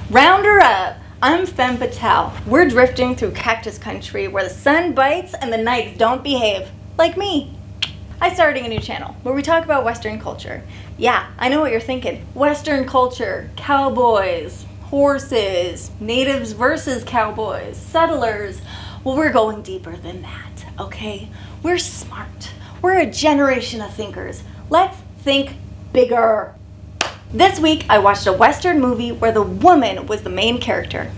Round her up! I'm Femme Petal. We're drifting through cactus country where the sun bites and the nights don't behave. Like me. I'm starting a new channel where we talk about Western culture. Yeah, I know what you're thinking. Western culture, cowboys, horses, natives versus cowboys, settlers. Well, we're going deeper than that, okay? We're smart. We're a generation of thinkers. Let's think bigger. This week, I watched a Western movie where the woman was the main character.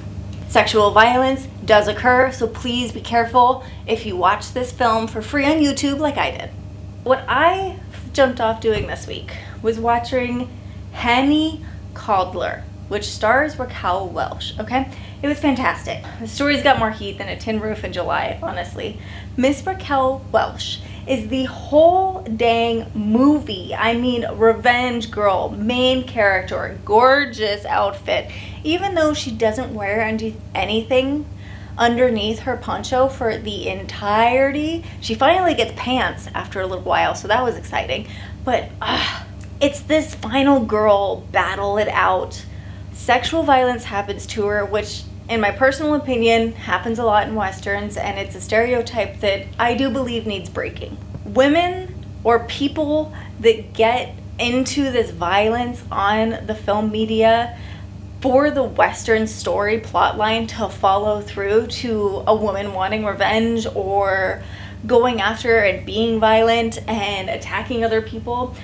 Sexual violence does occur, so please be careful if you watch this film for free on YouTube like I did. What I jumped off doing this week was watching Hannie Caulder, which stars Raquel Welsh, okay? It was fantastic. The story's got more heat than a tin roof in July, honestly. Miss Raquel Welsh is the whole dang movie. I mean, revenge girl, main character, gorgeous outfit. Even though she doesn't wear anything underneath her poncho for the entirety, she finally gets pants after a little while, so that was exciting. But it's this final girl battle it out. Sexual violence happens to her, which in my personal opinion happens a lot in Westerns, and it's a stereotype that I do believe needs breaking. Women or people that get into this violence on the film media for the Western story plotline to follow through to a woman wanting revenge or going after and being violent and attacking other people,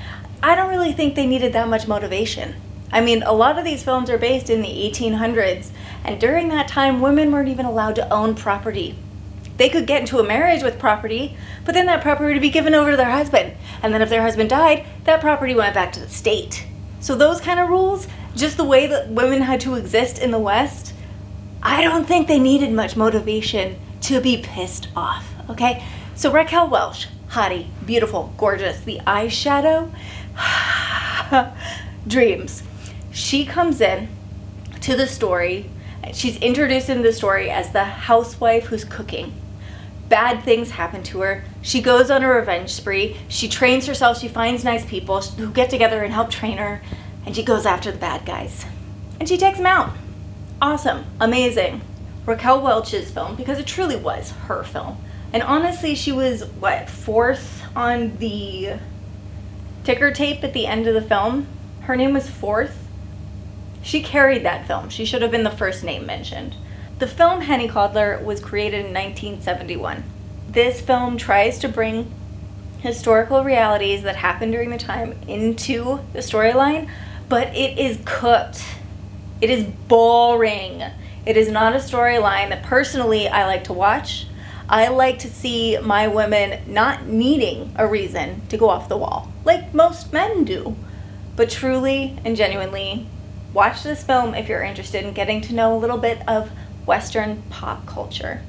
I don't really think they needed that much motivation. I mean, a lot of these films are based in the 1800s, and during that time, women weren't even allowed to own property. They could get into a marriage with property, but then that property would be given over to their husband. And then if their husband died, that property went back to the state. So those kind of rules, just the way that women had to exist in the West, I don't think they needed much motivation to be pissed off, okay? So Raquel Welsh, Howdy, beautiful, gorgeous, the eyeshadow, dreams. She comes in to the story, she's introduced in the story as the housewife who's cooking. Bad things happen to her. She goes on a revenge spree. She trains herself. She finds nice people who get together and help train her. And she goes after the bad guys. And she takes them out. Awesome. Amazing. Raquel Welch's film, because it truly was her film. And honestly, she was, fourth on the ticker tape at the end of the film? Her name was fourth. She carried that film. She should have been the first name mentioned. The film Hannie Caulder was created in 1971. This film tries to bring historical realities that happened during the time into the storyline, but it is cooked. It is boring. It is not a storyline that personally I like to watch. I like to see my women not needing a reason to go off the wall, like most men do. But truly and genuinely, watch this film if you're interested in getting to know a little bit of Western pop culture.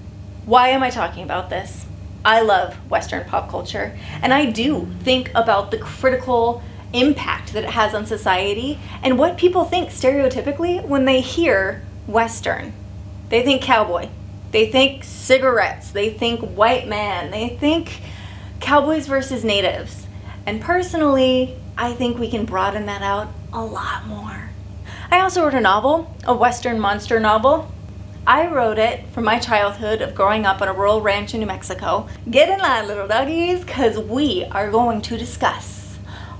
Why am I talking about this? I love Western pop culture, and I do think about the critical impact that it has on society and what people think stereotypically when they hear Western. They think cowboy, they think cigarettes, they think white man, they think cowboys versus natives. And personally, I think we can broaden that out a lot more. I also wrote a novel, a Western monster novel. I wrote it from my childhood of growing up on a rural ranch in New Mexico. Get in line, little doggies, because we are going to discuss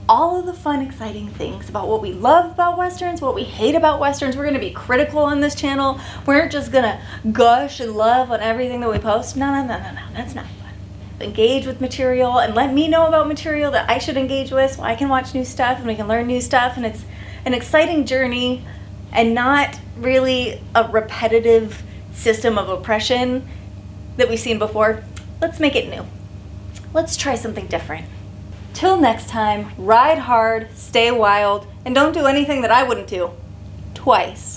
all of the fun, exciting things about what we love about Westerns, what we hate about Westerns. We're going to be critical on this channel. We're just going to gush and love on everything that we post. No. That's not fun. Engage with material and let me know about material that I should engage with so I can watch new stuff and we can learn new stuff, and it's an exciting journey and not really a repetitive system of oppression that we've seen before. Let's make it new. Let's try something different. Till next time, ride hard, stay wild, and don't do anything that I wouldn't do twice.